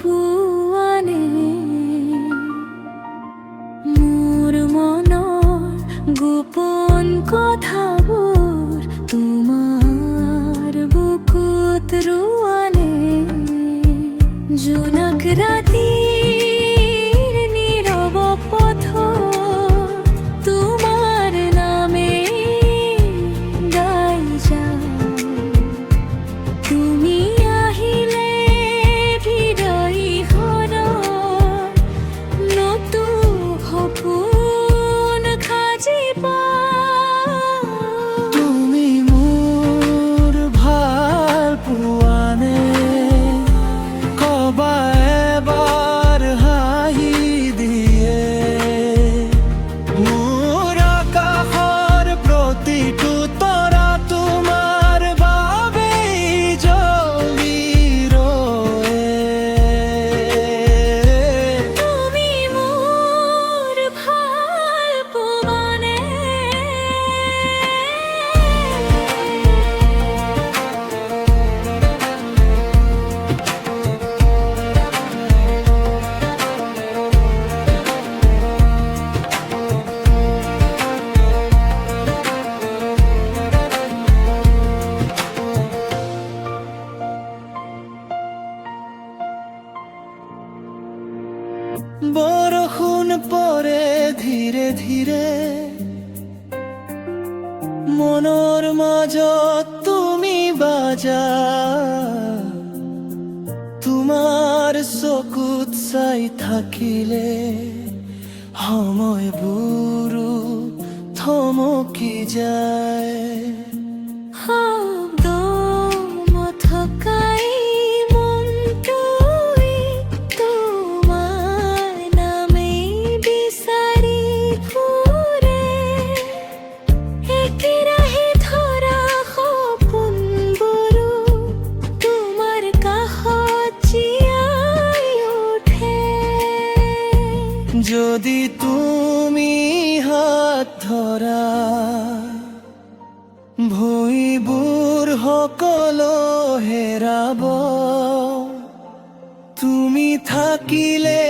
পুৱানে মোৰ মনৰ গোপন কথাবোৰ তোমাৰ বুকুত ৰোৱানে জোনাক ৰাতিৰ নীৰৱ পথত তোমাৰ নামে গাই যাওঁ তুমি আহিলে হৃদয়খনত নতুন সপোন সাজি পাওঁ তুমি মোৰ ভাল পোৱানে কবা এবাৰ হাঁহি দিয়ে মোৰ আকাশৰ প্ৰতিটো তৰা তোমাৰ বাবেই জ্বলি ৰয় তুমি মোৰ ভাল পোৱানে বৰষুণ পৰে ধীৰে ধীৰে মনৰ মাজত তুমি বাজা তোমাৰ চকুত চাই থাকিলে সময়বোৰো থমকি যায় শব্দ নথকাই মনটোই তোমাৰ নামেই বিচাৰি ফুৰে একেৰাহে ধৰা সপোনবোৰো তোমাৰ কাষত জীয়াই উঠে যদি তুমি হাত ধৰা ভুঁইবোৰ সকলো হেৰাব তুমি থাকিলে